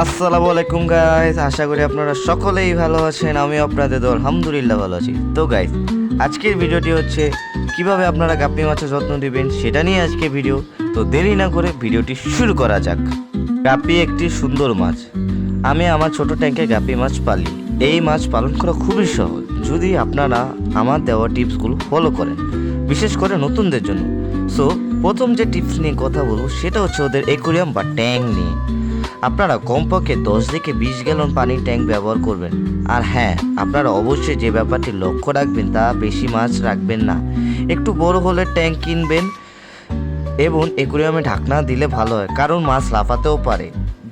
আসসালামু আলাইকুম গাইস, আশা করি আপনারা সকলেই ভালো আছেন। আমি আপনাদের তো আলহামদুলিল্লাহ ভালো আছি। তো গাইস, আজকের ভিডিওটি হচ্ছে কিভাবে আপনারা গাপ্পি মাছের যত্ন নেবেন সেটা নিয়ে আজকে ভিডিও। তো দেরি না করে ভিডিওটি শুরু করা যাক। গাপ্পি একটি সুন্দর মাছ। আমি আমার ছোট ট্যাঙ্কে গাপ্পি মাছ পালি। এই মাছ পালন করা খুবই সহজ যদি আপনারা আমার দেওয়া টিপসগুলো ফলো করেন, বিশেষ করে নতুনদের জন্য। সো প্রথম যে টিপস নিয়ে কথা বলবো সেটা হচ্ছে ওদের অ্যাকুরিয়াম বা ট্যাঙ্ক নিয়ে। আপনারা কমপক্ষে 10 থেকে 20 গ্যালন পানির ট্যাঙ্ক ব্যবহার করবেন। আর হ্যাঁ, আপনারা অবশ্যই যে ব্যাপারটি লক্ষ্য রাখবেন তা বেশি মাছ রাখবেন না, একটু বড় হলে ট্যাঙ্ক কিনবেন এবং অ্যাকুরিয়ামে ঢাকনা দিলে ভালো হয়, কারণ মাছ লাফাতেও পারে।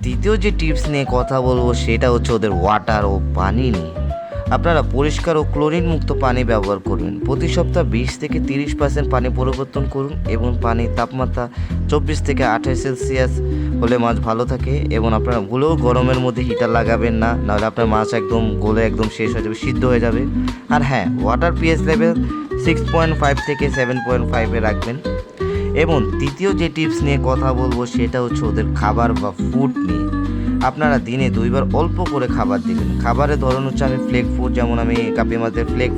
দ্বিতীয় যে টিপস নিয়ে কথা বলবো সেটা হচ্ছে ওদের ওয়াটার ও পানি নিয়ে। আপনারা পরিষ্কার ও ক্লোরিন মুক্ত পানি ব্যবহার করবেন। প্রতি সপ্তাহ 20 থেকে 30% পানি পরিবর্তন করুন এবং পানির তাপমাত্রা 24 থেকে 28 সেলসিয়াস হলে মাছ ভালো থাকে। এবং আপনারা ভুলেও গরমের মধ্যে হিটার লাগাবেন না, নাহলে আপনার মাছ একদম গলে একদম শেষ হয়ে যাবে, সিদ্ধ হয়ে যাবে। আর হ্যাঁ, ওয়াটার পিএইচ লেভেল 6.5 থেকে 7.5-এ রাখবেন। এবং তৃতীয় যে টিপস নিয়ে কথা বলবো সেটা হচ্ছে ওদের খাবার বা ফুড নিয়ে। আপনারা দিনে 2 বার অল্প করে খাবার দিবেন। খাবারের ধরন হচ্ছে আমি ফ্লেক ফুড, যেমন আমি গাপ্পি মাছের ফ্লেক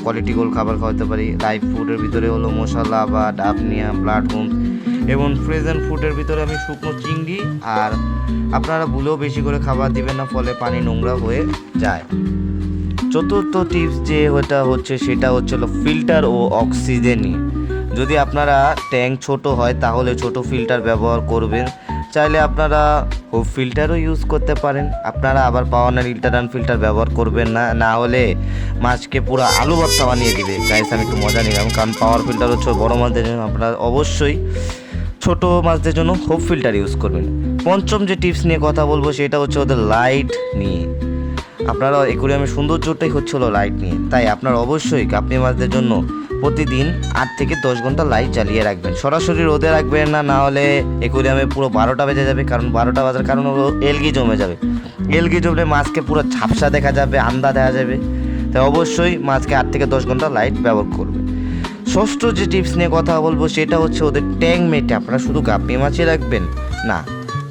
কোয়ালিটি গোল খাবার খাওয়াতে পারি। লাইভ ফুডের ভিতরে হলো মশলা বা ডাফনিয়া, ব্লাডবুম, এবং ফ্রোজেন ফুডের ভিতরে আমি শুকনো চিংড়ি। আর আপনারা ভুলেও বেশি করে খাবার দিবেন না, ফলে পানি নোংরা হয়ে যায়। চতুর্থ টিপস যে হচ্ছে সেটা হচ্ছে ফিল্টার ও অক্সিজেন নিয়ে। যদি আপনারা ট্যাঙ্ক ছোট হয় তাহলে ছোট ফিল্টার ব্যবহার করবেন। চাইলে আপনারা হুপ ফিল্টারও ইউজ করতে পারেন। আপনারা আবার পাওয়ার ইন্টারনাল ফিল্টার ব্যবহার করবেন না, না হলে মাছকে পুরো আলু ভর্তা বানিয়ে দিবে। গাইস, আমি একটু মজা নিলাম, কারণ পাওয়ার ফিল্টার হচ্ছে বড় মাছদের জন্য। আপনারা অবশ্যই ছোট মাছদের জন্য হুপ ফিল্টার ইউজ করবেন। পঞ্চম যে টিপস নিয়ে কথা বলবো সেটা হচ্ছে ওদের লাইট নিয়ে। আপনারা অ্যাকুরিয়ামের সৌন্দর্যটাই হচ্ছিল লাইট নিয়ে, তাই আপনারা অবশ্যই গাপ্পি মাছদের জন্য প্রতিদিন 8 থেকে 10 ঘন্টা লাইট জ্বালিয়ে রাখবেন। সরাসরি রোদে রাখবেন না, না হলে অ্যাকুরিয়ামে পুরো 12টা বেজে যাবে, কারণ 12টা বাজার কারণ হলো এলগি জমে যাবে। এলগি জমলে মাছকে পুরো ঝাপসা দেখা যাবে, আন্দা দেখা যাবে। তাই অবশ্যই মাছকে 8 থেকে 10 ঘন্টা লাইট ব্যবহার করবে। ষষ্ঠ যে টিপস নিয়ে কথা বলবো সেটা হচ্ছে ওদের ট্যাঙ্ক মেটে। আপনারা শুধু গাপ্পি মাছই রাখবেন না,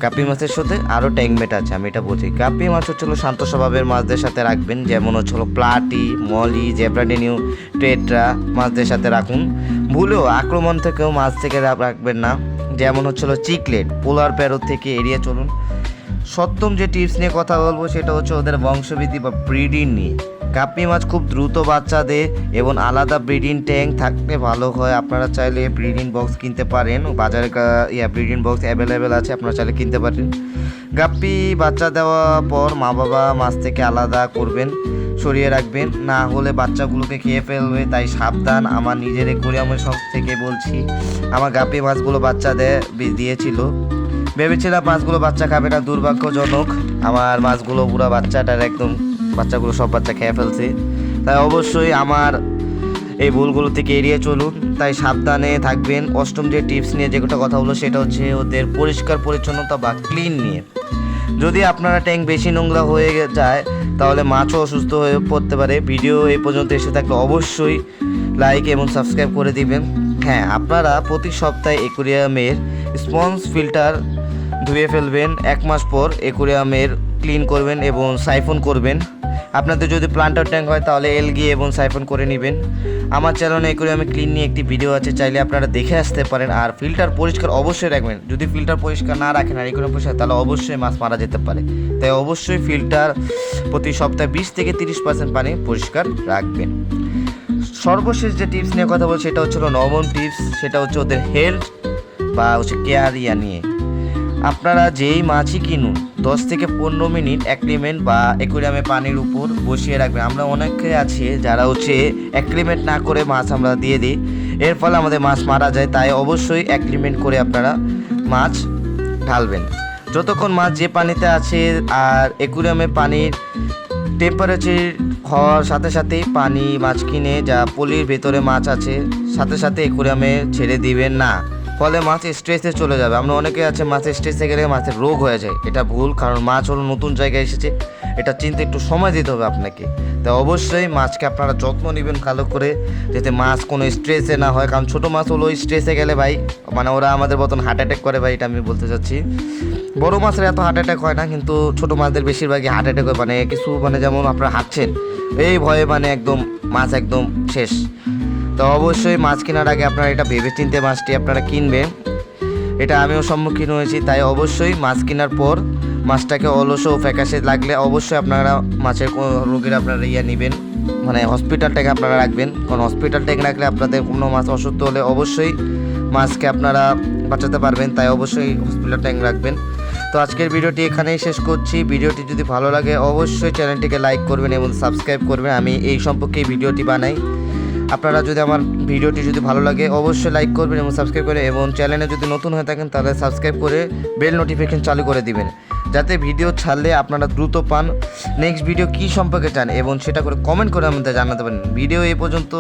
গাপ্পি মাছের সাথে আরও ট্যাঙ্ক মেট আছে, আমি এটা বলছি। গাপ্পি মাছ হচ্ছিল শান্ত স্বভাবের মাছদের সাথে রাখবেন, যেমন হচ্ছিল প্লাটি, মলি, জেব্রাডেনিউ, টেট্রা মাছদের সাথে রাখুন। ভুলেও আক্রমণ থেকেও মাছ থেকে রাখবেন না, যেমন হচ্ছিল চিকলেট, পোলার প্যারোট থেকে এড়িয়ে চলুন। সপ্তম যে টিপস নিয়ে কথা বলবো সেটা হচ্ছে ওদের বংশবৃদ্ধি বা ব্রিডিং নিয়ে। গাপ্পি মাছ খুব দ্রুত বাচ্চা দেয় এবং আলাদা ব্রিডিং ট্যাঙ্ক থাকলে ভালো হয়। আপনারা চাইলে ব্রিডিং বক্স কিনতে পারেন, বাজারে ব্রিডিং বক্স অ্যাভেলেবেল আছে, আপনারা চাইলে কিনতে পারেন। গাপ্পি বাচ্চা দেওয়ার পর মা বাবা মাছ থেকে আলাদা করবেন, সরিয়ে রাখবেন, না হলে বাচ্চাগুলোকে খেয়ে ফেলবে। তাই সাবধান। আমার নিজের অ্যাকুরিয়ামের শখ থেকে বলছি, আমার গাপ্পি মাছগুলো বাচ্চা দিয়েছিল, ভেবেছিলাম মাছগুলো বাচ্চা খাবে না, দুর্ভাগ্যজনক আমার মাছগুলো পুরো বাচ্চাগুলো সব বাচ্চা খেয়ে ফেলছে। তাই অবশ্যই আমার এই ভুলগুলো থেকে এড়িয়ে চলুন, তাই সাবধানে থাকবেন। অষ্টম যে টিপস নিয়ে যেটা কথা হলো সেটা হচ্ছে ওদের পরিষ্কার পরিচ্ছন্নতা বা ক্লিন নিয়ে। যদি আপনারা ট্যাঙ্ক বেশি নোংরা হয়ে যায় তাহলে মাছও অসুস্থ হয়ে পড়তে পারে। ভিডিও এই পর্যন্ত এসে থাকলে অবশ্যই লাইক এবং সাবস্ক্রাইব করে দিবেন। হ্যাঁ, আপনারা প্রতি সপ্তাহে অ্যাকুরিয়ামের স্পঞ্জ ফিল্টার ধুয়ে ফেলবেন। 1 মাস পর অ্যাকুরিয়ামের ক্লিন করবেন এবং সাইফন করবেন। আপনাদের যদি প্লান্টার ট্যাঙ্ক হয় তাহলে এলগি এবং সাইফন করে নেবেন। আমার চ্যানেলে অ্যাকুরিয়ামে ক্লিন নিয়ে একটি ভিডিও আছে, চাইলে আপনারা দেখে আসতে পারেন। আর ফিল্টার পরিষ্কার অবশ্যই রাখবেন। যদি ফিল্টার পরিষ্কার না রাখেন আর অ্যাকুরিয়াম পরিষ্কার, তাহলে অবশ্যই মাছ মারা যেতে পারে। তাই অবশ্যই ফিল্টার প্রতি সপ্তাহে 20 থেকে 30% পানি পরিষ্কার রাখবেন। সর্বশেষ যে টিপস নিয়ে কথা বলছি সেটা হচ্ছিল নবম টিপস, সেটা হচ্ছে ওদের হেলথ বা কেয়ার নিয়ে। আপনারা যেই মাছই কিনুন 10 থেকে 15 মিনিট অ্যাক্রিমেন্ট বা অ্যাকুরিয়ামে পানির উপর বসিয়ে রাখবেন। আমরা অনেকে আছে যারা অ্যাক্রিমেন্ট না করে মাছ আমরা দিয়ে দিই, এর ফলে আমাদের মাছ মারা যায়। তাই অবশ্যই অ্যাক্রিমেন্ট করে আপনারা মাছ ঢালবেন। যতক্ষণ মাছ যে পানিতে আছে আর অ্যাকুরিয়ামে পানির টেম্পারেচার হওয়ার সাথে সাথেই মাছ কিনে যা পলির ভেতরে মাছ আছে সাথে সাথে অ্যাকুরিয়ামে ছেড়ে দিবেন না। ফলে মাছ স্ট্রেসে চলে যাবে। আমরা অনেকে আছে মাছের স্ট্রেসে গেলে মাছের রোগ হয়ে যায়, এটা ভুল। কারণ মাছ হলো নতুন জায়গায় এসেছে, এটা চিনতে একটু সময় দিতে হবে আপনাকে। তাই অবশ্যই মাছকে আপনারা যত্ন নেবেন ভালো করে, যাতে মাছ কোনো স্ট্রেসে না হয়। কারণ ছোটো মাছ হলো স্ট্রেসে গেলে ভাই মানে ওরা আমাদের মতন হার্ট অ্যাটাক করে ভাই, এটা আমি বলতে চাচ্ছি। বড় মাছের এত হার্ট অ্যাটাক হয় না, কিন্তু ছোটো মাছদের বেশিরভাগই হার্ট অ্যাটাক হয়। মানে কিছু মানে যেমন আপনারা হাঁটছেন এই ভয়ে মানে একদম মাছ একদম শেষ। তো অবশ্যই মাছ কেনার আগে আপনারা এটা ভেবে চিন্তে মাছটি আপনারা কিনবেন, এটা আমিও সম্মুখীন হয়েছি। তাই অবশ্যই মাছ কেনার পর মাছটাকে অলস ও ফ্যাকাশে লাগলে অবশ্যই আপনারা মাছের রোগীর আপনারা নেবেন, মানে হসপিটাল ট্যাঙ্ক আপনারা রাখবেন। কারণ হসপিটাল ট্যাঙ্ক রাখলে আপনাদের কোনো মাছ অসুস্থ হলে অবশ্যই মাছকে আপনারা বাঁচাতে পারবেন। তাই অবশ্যই হসপিটাল ট্যাঙ্ক রাখবেন। তো আজকের ভিডিওটি এখানেই শেষ করছি। ভিডিওটি যদি ভালো লাগে অবশ্যই চ্যানেলটিকে লাইক করবেন এবং সাবস্ক্রাইব করবেন। আমি এই সম্পর্কে ভিডিওটি বানাই। আপনারা যদি আমার ভিডিওটি যদি ভালো লাগে অবশ্যই লাইক করবেন এবং সাবস্ক্রাইব করে, এবং চ্যানেলে যদি নতুন হয়ে থাকেন তাহলে সাবস্ক্রাইব করে বেল নোটিফিকেশন চালু করে দিবেন, যাতে ভিডিও ছাড়লে আপনারা দ্রুত পান। নেক্সট ভিডিও কী সম্পর্কে চান এবং সেটা করে কমেন্ট করে আমাদের জানাতে পারেন। ভিডিও এই পর্যন্ত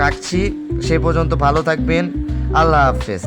রাখছি, সেই পর্যন্ত ভালো থাকবেন। আল্লাহ হাফেজ।